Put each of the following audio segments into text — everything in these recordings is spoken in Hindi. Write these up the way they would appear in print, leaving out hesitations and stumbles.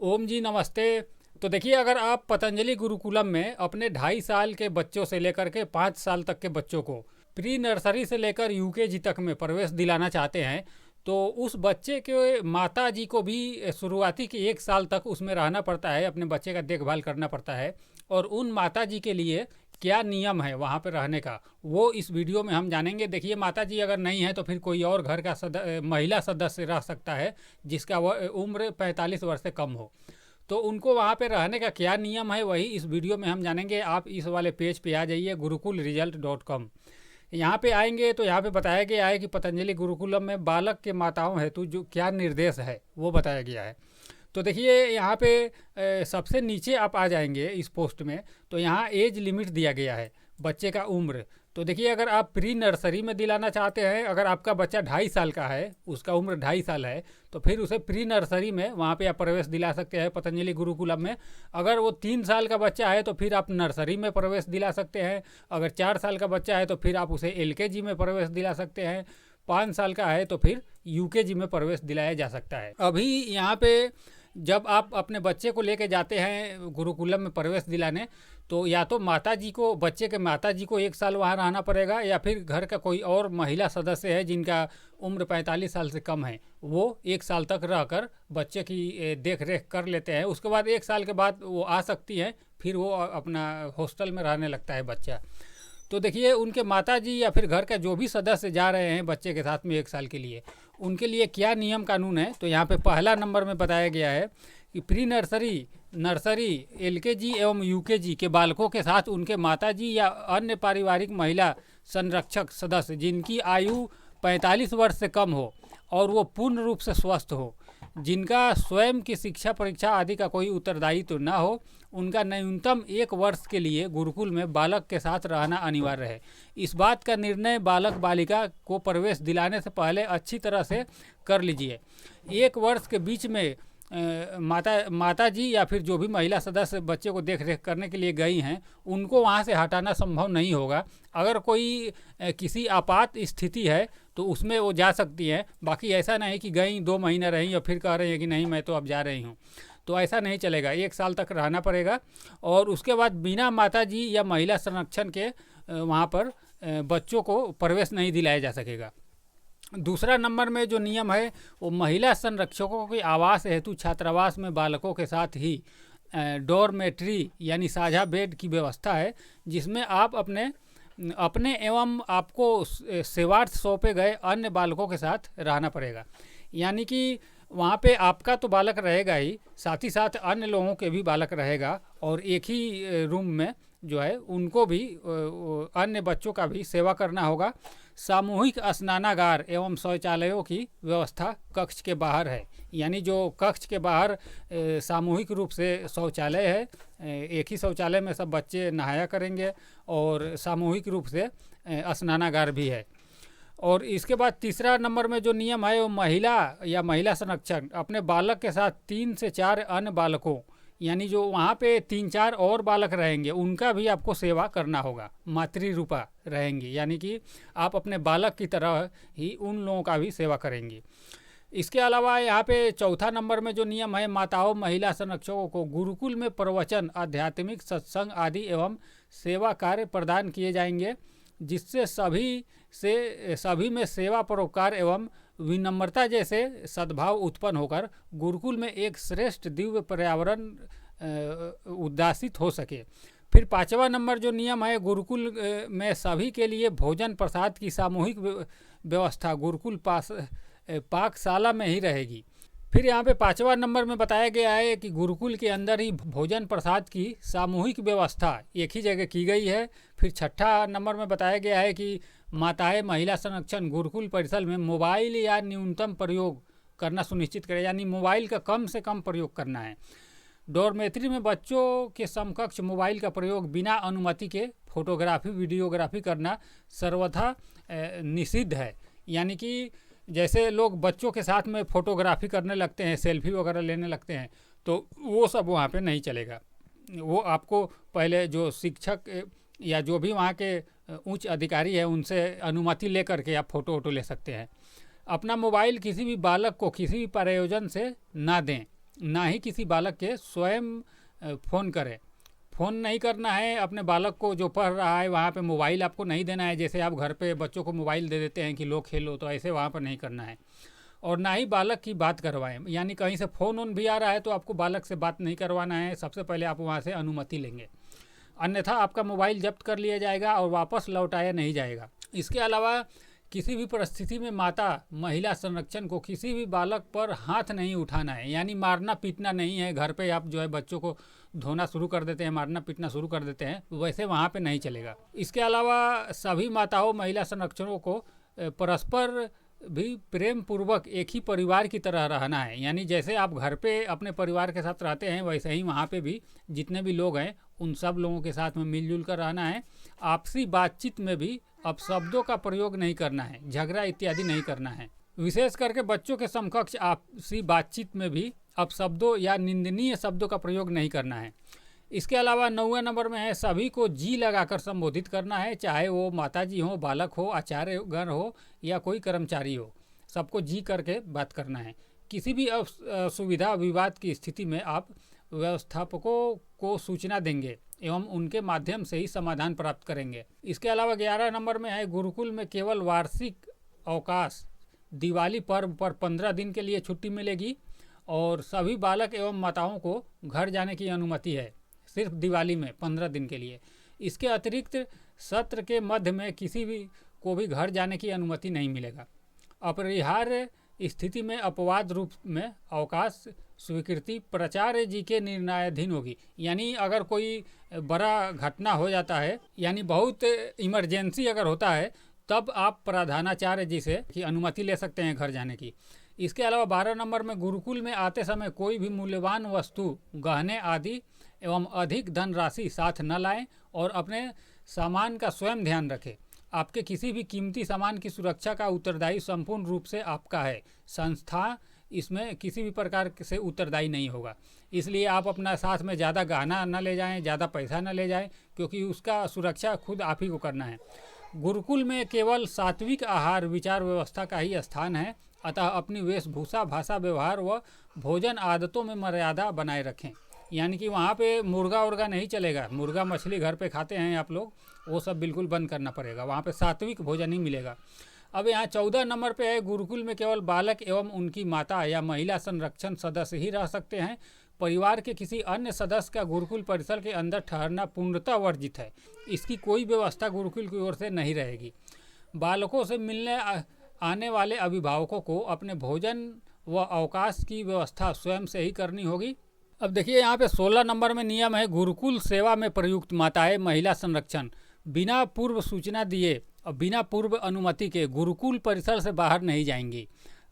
ओम जी नमस्ते। तो देखिए, अगर आप पतंजलि गुरुकुलम में अपने 2.5 साल के बच्चों से लेकर के 5 साल तक के बच्चों को प्री नर्सरी से लेकर यूकेजी तक में प्रवेश दिलाना चाहते हैं, तो उस बच्चे के माता जी को भी शुरुआती के 1 साल तक उसमें रहना पड़ता है, अपने बच्चे का देखभाल करना पड़ता है। और उन माता जी के लिए क्या नियम है वहाँ पर रहने का, वो इस वीडियो में हम जानेंगे। देखिए, माता जी अगर नहीं है तो फिर कोई और घर का महिला सदस्य रह सकता है जिसका वह उम्र 45 वर्ष से कम हो। तो उनको वहाँ पे रहने का क्या नियम है, वही इस वीडियो में हम जानेंगे। आप इस वाले पेज पे आ जाइए, gurukulresult.com। यहाँ पे आएंगे तो यहाँ पे बताया गया है कि पतंजलि गुरुकुलम में बालक के माताओं हेतु जो क्या निर्देश है वो बताया गया है। तो देखिए, यहाँ पे सबसे नीचे आप आ जाएंगे इस पोस्ट में, तो यहाँ एज लिमिट दिया गया है, बच्चे का उम्र। तो देखिए, अगर आप प्री नर्सरी में दिलाना चाहते हैं, अगर आपका बच्चा 2.5 साल का है, उसका उम्र 2.5 साल है, तो फिर उसे प्री नर्सरी में वहाँ पे आप प्रवेश दिला सकते हैं पतंजलि गुरुकुलम में। अगर वो 3 साल का बच्चा है तो फिर आप नर्सरी में प्रवेश दिला सकते हैं। अगर 4 साल का बच्चा है तो फिर आप उसे एलकेजी में प्रवेश दिला सकते हैं। 5 साल का है तो फिर यूकेजी में प्रवेश दिलाया जा सकता है। अभी यहाँ पे जब आप अपने बच्चे को लेके जाते हैं गुरुकुलम में प्रवेश दिलाने, तो या तो माता जी को, बच्चे के माता जी को 1 साल वहाँ रहना पड़ेगा, या फिर घर का कोई और महिला सदस्य है जिनका उम्र 45 साल से कम है, वो 1 साल तक रहकर बच्चे की देख रेख कर लेते हैं। उसके बाद 1 साल के बाद वो आ सकती हैं, फिर वो अपना हॉस्टल में रहने लगता है बच्चा। तो देखिए, उनके माताजी या फिर घर का जो भी सदस्य जा रहे हैं बच्चे के साथ में 1 साल के लिए, उनके लिए क्या नियम कानून है। तो यहाँ पे पहला नंबर में बताया गया है कि प्री नर्सरी, नर्सरी, एलकेजी एवं यूकेजी के बालकों के साथ उनके माताजी या अन्य पारिवारिक महिला संरक्षक सदस्य जिनकी आयु 45 वर्ष से कम हो और वो पूर्ण रूप से स्वस्थ हो, जिनका स्वयं की शिक्षा परीक्षा आदि का कोई उत्तरदायित्व न हो, उनका न्यूनतम 1 वर्ष के लिए गुरुकुल में बालक के साथ रहना अनिवार्य है। इस बात का निर्णय बालक बालिका को प्रवेश दिलाने से पहले अच्छी तरह से कर लीजिए। 1 वर्ष के बीच में माता जी या फिर जो भी महिला सदस्य बच्चे को देख रेख करने के लिए गई हैं, उनको वहाँ से हटाना संभव नहीं होगा। अगर कोई किसी आपात स्थिति है तो उसमें वो जा सकती हैं, बाकी ऐसा नहीं कि गई 2 महीना रही और फिर कह रही है कि नहीं मैं तो अब जा रही हूँ, तो ऐसा नहीं चलेगा। 1 साल तक रहना पड़ेगा और उसके बाद बिना माता जी या महिला संरक्षण के वहाँ पर बच्चों को प्रवेश नहीं दिलाया जा सकेगा। दूसरा नंबर में जो नियम है वो महिला संरक्षकों के आवास हेतु छात्रावास में बालकों के साथ ही डॉर्मेट्री यानी साझा बेड की व्यवस्था है, जिसमें आप अपने अपने एवं आपको सेवार्थ सौंपे गए अन्य बालकों के साथ रहना पड़ेगा। यानी कि वहाँ पे आपका तो बालक रहेगा ही, साथ ही साथ अन्य लोगों के भी बालक रहेगा, और एक ही रूम में जो है उनको भी अन्य बच्चों का भी सेवा करना होगा। सामूहिक स्नानागार एवं शौचालयों की व्यवस्था कक्ष के बाहर है, यानी जो कक्ष के बाहर सामूहिक रूप से शौचालय है, एक ही शौचालय में सब बच्चे नहाया करेंगे, और सामूहिक रूप से स्नानागार भी है। और इसके बाद तीसरा नंबर में जो नियम है वो महिला या महिला संरक्षक अपने बालक के साथ 3 से 4 अन्य बालकों, यानी जो वहाँ पे 3-4 और बालक रहेंगे उनका भी आपको सेवा करना होगा। मातृरूपा रहेंगी, यानी कि आप अपने बालक की तरह ही उन लोगों का भी सेवा करेंगी। इसके अलावा यहाँ पे चौथा नंबर में जो नियम है, माताओं महिला संरक्षकों को गुरुकुल में प्रवचन, आध्यात्मिक सत्संग आदि एवं सेवा कार्य प्रदान किए जाएंगे, जिससे सभी में सेवा, परोपकार एवं विनम्रता जैसे सद्भाव उत्पन्न होकर गुरुकुल में एक श्रेष्ठ दिव्य पर्यावरण उद्भासित हो सके। फिर 5वां नंबर जो नियम है, गुरुकुल में सभी के लिए भोजन प्रसाद की सामूहिक व्यवस्था गुरुकुल पाकशाला में ही रहेगी। फिर यहाँ पे 5वां नंबर में बताया गया है कि गुरुकुल के अंदर ही भोजन प्रसाद की सामूहिक व्यवस्था एक ही जगह की गई है। फिर 6ठा नंबर में बताया गया है कि माताएं महिला संरक्षण गुरुकुल परिसर में मोबाइल या न्यूनतम प्रयोग करना सुनिश्चित करें, यानी मोबाइल का कम से कम प्रयोग करना है। डॉर्मेट्री में बच्चों के समकक्ष मोबाइल का प्रयोग बिना अनुमति के फोटोग्राफी वीडियोग्राफी करना सर्वथा निषिद्ध है। यानी कि जैसे लोग बच्चों के साथ में फ़ोटोग्राफी करने लगते हैं, सेल्फी वगैरह लेने लगते हैं, तो वो सब वहाँ पे नहीं चलेगा। वो आपको पहले जो शिक्षक या जो भी वहाँ के उच्च अधिकारी है उनसे अनुमति लेकर के आप फ़ोटो ले सकते हैं। अपना मोबाइल किसी भी बालक को किसी भी प्रयोजन से ना दें, ना ही किसी बालक के स्वयं फ़ोन करें। फ़ोन नहीं करना है अपने बालक को, जो पढ़ रहा है वहाँ पे मोबाइल आपको नहीं देना है। जैसे आप घर पे बच्चों को मोबाइल दे देते हैं कि लो खेलो, तो ऐसे वहाँ पर नहीं करना है। और ना ही बालक की बात करवाएं, यानी कहीं से फ़ोन ऑन भी आ रहा है तो आपको बालक से बात नहीं करवाना है। सबसे पहले आप वहाँ से अनुमति लेंगे, अन्यथा आपका मोबाइल जब्त कर लिया जाएगा और वापस लौटाया नहीं जाएगा। इसके अलावा किसी भी परिस्थिति में माता महिला संरक्षण को किसी भी बालक पर हाथ नहीं उठाना है, यानी मारना पीटना नहीं है। घर पे आप जो है बच्चों को धोना शुरू कर देते हैं, मारना पीटना शुरू कर देते हैं, वैसे वहाँ पे नहीं चलेगा। इसके अलावा सभी माताओं महिला संरक्षकों को परस्पर भी प्रेम पूर्वक एक ही परिवार की तरह रहना है। यानी जैसे आप घर पे अपने परिवार के साथ रहते हैं, वैसे ही वहाँ पे भी जितने भी लोग हैं उन सब लोगों के साथ में मिलजुल कर रहना है। आपसी बातचीत में भी अपशब्दों का प्रयोग नहीं करना है, झगड़ा इत्यादि नहीं करना है। विशेष करके बच्चों के समकक्ष आपसी बातचीत में भी अपशब्दों या निंदनीय शब्दों का प्रयोग नहीं करना है। इसके अलावा 9वें नंबर में है, सभी को जी लगाकर संबोधित करना है, चाहे वो माताजी हो, बालक हो, आचार्यगण हो या कोई कर्मचारी हो, सबको जी करके बात करना है। किसी भी असुविधा विवाद की स्थिति में आप व्यवस्थापकों को सूचना देंगे एवं उनके माध्यम से ही समाधान प्राप्त करेंगे। इसके अलावा 11 नंबर में है, गुरुकुल में केवल वार्षिक अवकाश दिवाली पर्व पर 15 दिन के लिए छुट्टी मिलेगी और सभी बालक एवं माताओं को घर जाने की अनुमति है, सिर्फ दिवाली में 15 दिन के लिए। इसके अतिरिक्त सत्र के मध्य में किसी भी को भी घर जाने की अनुमति नहीं मिलेगा। अपरिहार्य स्थिति में अपवाद रूप में अवकाश स्वीकृति प्राचार्य जी के निर्णयाधीन होगी। यानी अगर कोई बड़ा घटना हो जाता है, यानी बहुत इमरजेंसी अगर होता है, तब आप प्रधानाचार्य जी से की अनुमति ले सकते हैं घर जाने की। इसके अलावा 12 नंबर में, गुरुकुल में आते समय कोई भी मूल्यवान वस्तु, गहने आदि एवं अधिक धनराशि साथ न लाएं और अपने सामान का स्वयं ध्यान रखें। आपके किसी भी कीमती सामान की सुरक्षा का उत्तरदायी संपूर्ण रूप से आपका है, संस्था इसमें किसी भी प्रकार से उत्तरदायी नहीं होगा। इसलिए आप अपना साथ में ज़्यादा गहना न ले जाएं, ज़्यादा पैसा न ले जाएं, क्योंकि उसका सुरक्षा खुद आप ही को करना है। गुरुकुल में केवल सात्विक आहार विचार व्यवस्था का ही स्थान है, अतः अपनी वेशभूषा, भाषा, व्यवहार व भोजन आदतों में मर्यादा बनाए रखें। यानी कि वहाँ पे मुर्गा उर्गा नहीं चलेगा, मुर्गा मछली घर पे खाते हैं आप लोग, वो सब बिल्कुल बंद करना पड़ेगा। वहाँ पे सात्विक भोजन ही मिलेगा। अब यहाँ 14 नंबर पे है, गुरुकुल में केवल बालक एवं उनकी माता या महिला संरक्षण सदस्य ही रह सकते हैं। परिवार के किसी अन्य सदस्य का गुरुकुल परिसर के अंदर ठहरना पूर्णतः वर्जित है। इसकी कोई व्यवस्था गुरुकुल की ओर से नहीं रहेगी। बालकों से मिलने आने वाले अभिभावकों को अपने भोजन व अवकाश की व्यवस्था स्वयं से ही करनी होगी। अब देखिए यहाँ पे 16 नंबर में नियम है, गुरुकुल सेवा में प्रयुक्त माताएं महिला संरक्षण बिना पूर्व सूचना दिए और बिना पूर्व अनुमति के गुरुकुल परिसर से बाहर नहीं जाएंगी।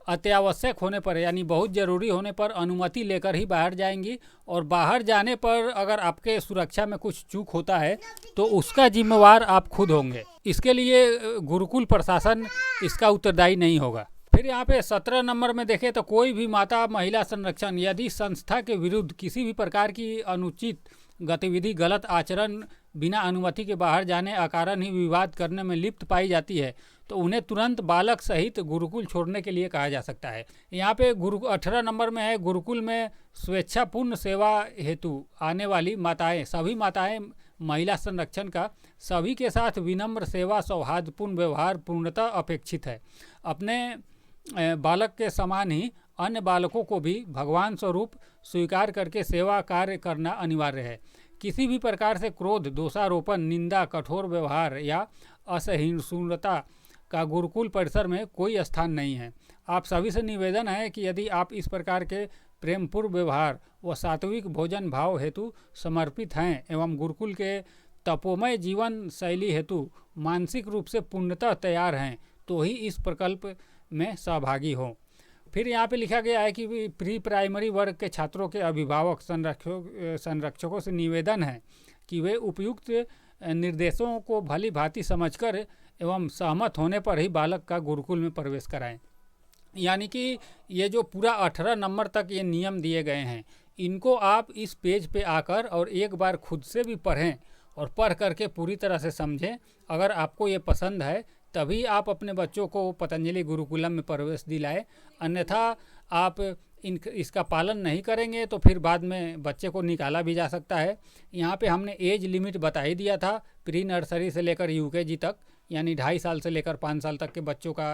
अत्यावश्यक होने पर, यानी बहुत ज़रूरी होने पर अनुमति लेकर ही बाहर जाएंगी, और बाहर जाने पर अगर आपके सुरक्षा में कुछ चूक होता है तो उसका जिम्मेवार आप खुद होंगे। इसके लिए गुरुकुल प्रशासन इसका उत्तरदायी नहीं होगा। फिर यहाँ पे 17 नंबर में देखें तो कोई भी माता महिला संरक्षण यदि संस्था के विरुद्ध किसी भी प्रकार की अनुचित गतिविधि, गलत आचरण, बिना अनुमति के बाहर जाने, अकारण ही विवाद करने में लिप्त पाई जाती है तो उन्हें तुरंत बालक सहित गुरुकुल छोड़ने के लिए कहा जा सकता है। यहाँ पे 18 नंबर में है, गुरुकुल में स्वेच्छापूर्ण सेवा हेतु आने वाली माताएं, सभी माताएं महिला संरक्षण का सभी के साथ विनम्र सेवा, सौहार्दपूर्ण व्यवहार पूर्णतः अपेक्षित है। अपने बालक के समान ही अन्य बालकों को भी भगवान स्वरूप स्वीकार करके सेवा कार्य करना अनिवार्य है। किसी भी प्रकार से क्रोध, दोषारोपण, निंदा, कठोर व्यवहार या असहिष्णुता का गुरुकुल परिसर में कोई स्थान नहीं है। आप सभी से निवेदन है कि यदि आप इस प्रकार के प्रेमपूर्ण व्यवहार व सात्विक भोजन भाव हेतु समर्पित हैं एवं गुरुकुल के तपोमय जीवन शैली हेतु मानसिक रूप से पूर्णतः तैयार हैं तो ही इस प्रकल्प में सहभागी हों। फिर यहाँ पे लिखा गया है कि प्री प्राइमरी वर्ग के छात्रों के अभिभावक संरक्षकों से निवेदन है कि वे उपयुक्त निर्देशों को भली भांति समझकर एवं सहमत होने पर ही बालक का गुरुकुल में प्रवेश कराएं। यानी कि ये जो पूरा 18 नंबर तक ये नियम दिए गए हैं, इनको आप इस पेज पे आकर और एक बार खुद से भी पढ़ें और पढ़ करके पूरी तरह से समझें। अगर आपको ये पसंद है तभी आप अपने बच्चों को पतंजलि गुरुकुलम में प्रवेश दिलाएं, अन्यथा आप इसका पालन नहीं करेंगे तो फिर बाद में बच्चे को निकाला भी जा सकता है। यहाँ पे हमने एज लिमिट बता ही दिया था, प्री नर्सरी से लेकर यूकेजी तक, यानी 2.5 साल से लेकर 5 साल तक के बच्चों का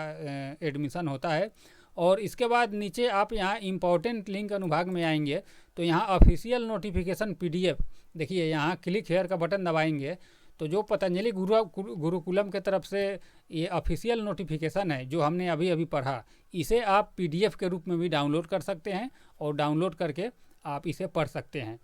एडमिशन होता है। और इसके बाद नीचे आप यहाँ इम्पोर्टेंट लिंक अनुभाग में आएंगे तो यहाँ ऑफिशियल नोटिफिकेशन PDF, देखिए यहाँ क्लिक हेयर का बटन दबाएंगे तो जो पतंजलि गुरुकुलम के तरफ से ये ऑफिशियल नोटिफिकेशन है जो हमने अभी अभी पढ़ा, इसे आप PDF के रूप में भी डाउनलोड कर सकते हैं और डाउनलोड करके आप इसे पढ़ सकते हैं।